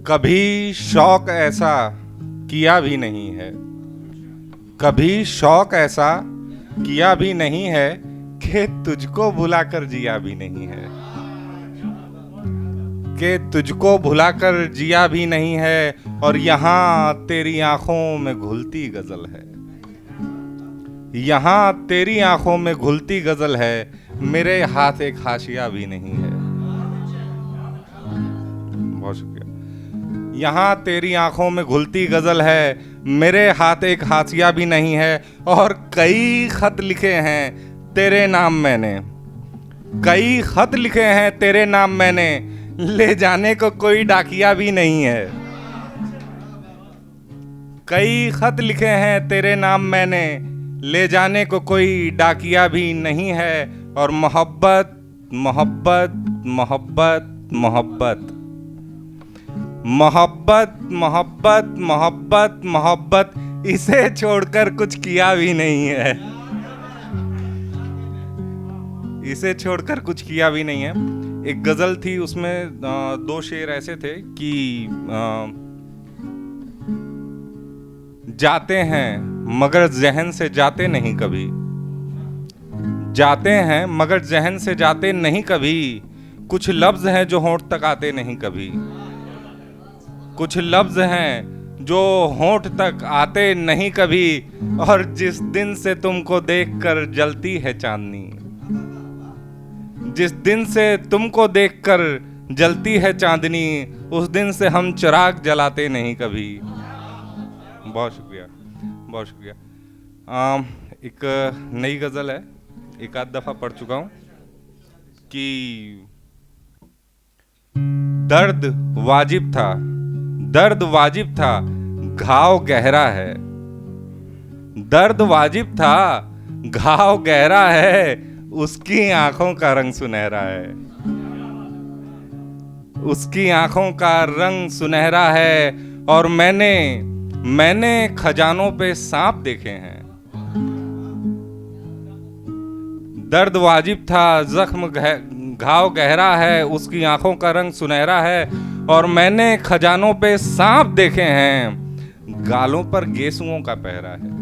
कभी शौक ऐसा किया भी नहीं है, कभी शौक ऐसा किया भी नहीं है कि तुझको भुलाकर जिया भी नहीं है, कि तुझको भुलाकर जिया भी नहीं है। और यहाँ तेरी आंखों में घुलती गजल है, यहाँ तेरी आंखों में घुलती गजल है, मेरे हाथ एक हाशिया भी नहीं है। बहुत शुक्रिया। यहाँ तेरी आंखों में घुलती गजल है, मेरे हाथ एक हाशिया भी नहीं है। और कई खत लिखे हैं तेरे नाम मैंने, कई खत लिखे हैं तेरे नाम मैंने, ले जाने को कोई डाकिया भी नहीं है। कई खत लिखे हैं तेरे नाम मैंने, ले जाने को कोई डाकिया भी नहीं है। और मोहब्बत मोहब्बत मोहब्बत मोहब्बत मोहब्बत मोहब्बत मोहब्बत मोहब्बत, इसे छोड़कर कुछ किया भी नहीं है, इसे छोड़कर कुछ किया भी नहीं है। एक गजल थी, उसमें दो शेर ऐसे थे कि जाते हैं मगर जहन से जाते नहीं कभी, जाते हैं मगर जहन से जाते नहीं कभी, कुछ लफ्ज हैं जो होंठ तक आते नहीं कभी, कुछ लफ्ज हैं जो होंठ तक आते नहीं कभी। और जिस दिन से तुमको देखकर जलती है चांदनी, जिस दिन से तुमको देखकर जलती है चांदनी, उस दिन से हम चिराग जलाते नहीं कभी। बहुत शुक्रिया, बहुत शुक्रिया। एक नई गजल है, एक आध दफा पढ़ चुका हूं कि दर्द वाजिब था, दर्द वाजिब था, घाव गहरा है, दर्द वाजिब था, घाव गहरा है, उसकी आंखों का रंग सुनहरा है, उसकी आंखों का रंग सुनहरा है। और मैंने खजानों पे सांप देखे हैं, दर्द वाजिब था, जख्म घाव गहरा है, उसकी आंखों का रंग सुनहरा है। और मैंने खजानों पे सांप देखे हैं, गालों पर गेसुओं का पहरा है।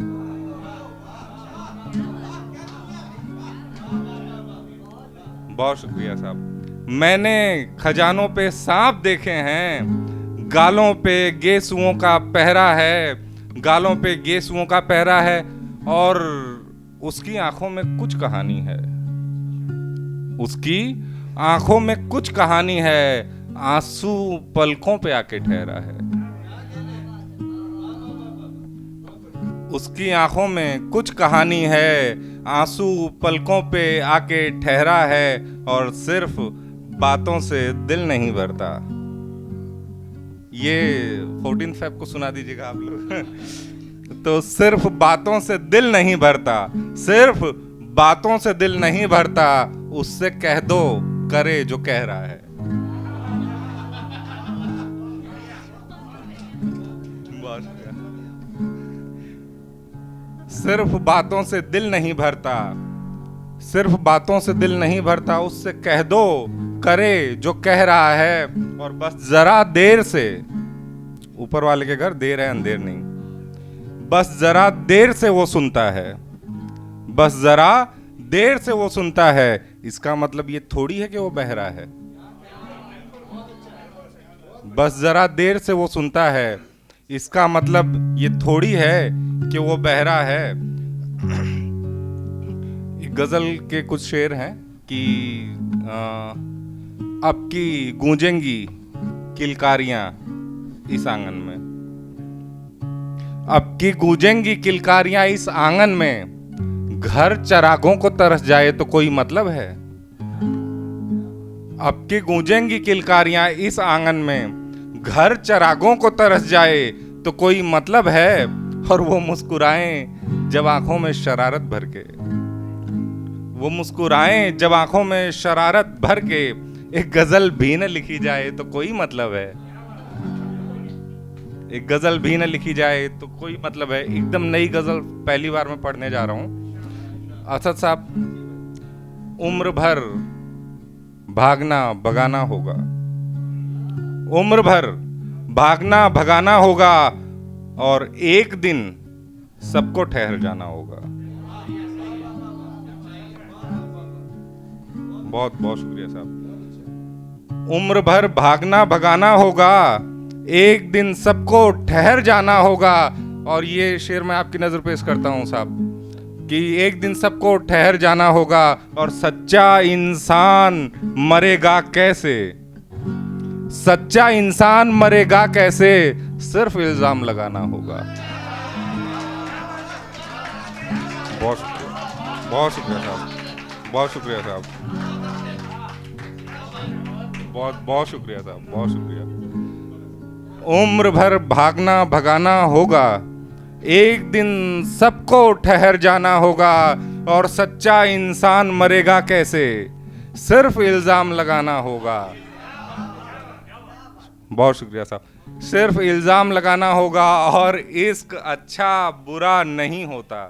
बहुत शुक्रिया साहब। मैंने खजानों पे सांप देखे हैं, गालों पे गेसुओं का पहरा है, गालों पे गेसुओं का पहरा है। और उसकी आंखों में कुछ कहानी है, उसकी आंखों में कुछ कहानी है, आंसू पलकों पे आके ठहरा है, उसकी आंखों में कुछ कहानी है, आंसू पलकों पे आके ठहरा है। और सिर्फ बातों से दिल नहीं भरता। ये 14 फेब को सुना दीजिएगा आप लोग। तो सिर्फ बातों से दिल नहीं भरता, सिर्फ बातों से दिल नहीं भरता, उससे कह दो करे जो कह रहा है। सिर्फ बातों से दिल नहीं भरता, सिर्फ बातों से दिल नहीं भरता, उससे कह दो करे जो कह रहा है। और बस जरा देर से, ऊपर वाले के घर देर है अंधेर नहीं, बस जरा देर से वो सुनता है, बस जरा देर से वो सुनता है। इसका मतलब ये थोड़ी है कि वो बहरा है, बस जरा देर से वो सुनता है, इसका मतलब ये थोड़ी है कि वो बहरा है। गजल के कुछ शेर हैं कि अब की गूंजेंगी किलकारियां इस आंगन में, अब की गूंजेंगी किलकारियां इस आंगन में, घर चरागों को तरस जाए तो कोई मतलब है। अब की गूंजेंगी किलकारियां इस आंगन में, घर चरागों को तरस जाए तो कोई मतलब है। और वो मुस्कुराएं जब आंखों में शरारत भर के, वो मुस्कुराएं जब आंखों में शरारत भर के, एक गजल भी न लिखी जाए तो कोई मतलब है, एक गजल भी न लिखी जाए तो कोई मतलब है। एकदम नई गजल पहली बार मैं पढ़ने जा रहा हूं। असद साहब, उम्र भर भागना भगाना होगा, उम्र भर भागना भगाना होगा और एक दिन सबको ठहर जाना होगा। बहुत बहुत शुक्रिया साहब। उम्र भर भागना भगाना होगा, एक दिन सबको ठहर जाना होगा। और ये शेर मैं आपकी नजर पेश करता हूं साहब कि एक दिन सबको ठहर जाना होगा और सच्चा इंसान मरेगा कैसे, सच्चा इंसान मरेगा कैसे, सिर्फ इल्जाम लगाना होगा। बहुत शुक्रिया, बहुत शुक्रिया साहब, बहुत शुक्रिया साहब, बहुत बहुत शुक्रिया साहब, बहुत शुक्रिया। उम्र भर भागना भगाना होगा, एक दिन सबको ठहर जाना होगा और सच्चा इंसान मरेगा कैसे, सिर्फ इल्जाम लगाना होगा। बहुत शुक्रिया साहब। सिर्फ इल्जाम लगाना होगा। और इश्क अच्छा बुरा नहीं होता,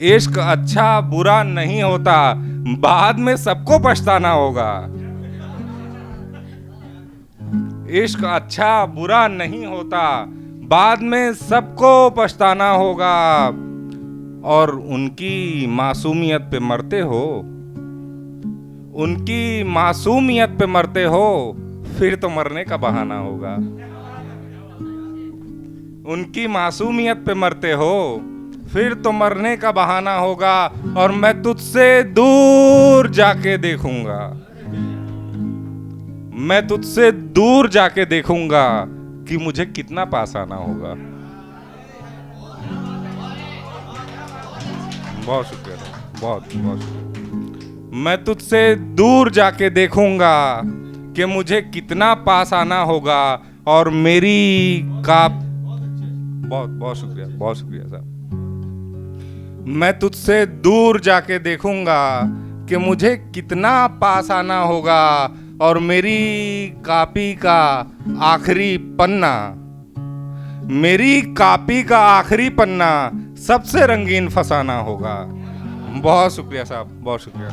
इश्क अच्छा बुरा नहीं होता, बाद में सबको पछताना होगा। इश्क अच्छा बुरा नहीं होता, बाद में सबको पछताना होगा। और उनकी मासूमियत पे मरते हो, उनकी मासूमियत पे मरते हो, फिर तो मरने का बहाना होगा। उनकी मासूमियत पे मरते हो, फिर तो मरने का बहाना होगा। और मैं तुझसे दूर जाके देखूंगा, मैं तुझसे दूर जाके देखूंगा कि मुझे कितना पास आना होगा। बहुत शुक्रिया, बहुत बहुत शुक्रिया। मैं तुझसे दूर जाके देखूंगा कि मुझे कितना पास आना होगा। और मेरी का बहुत बहुत शुक्रिया, बहुत शुक्रिया साहब। मैं तुझसे दूर जाके देखूंगा कि मुझे कितना पास आना होगा। और मेरी कॉपी का आखिरी पन्ना, मेरी कॉपी का आखिरी पन्ना सबसे रंगीन फसाना होगा। बहुत शुक्रिया साहब, बहुत शुक्रिया।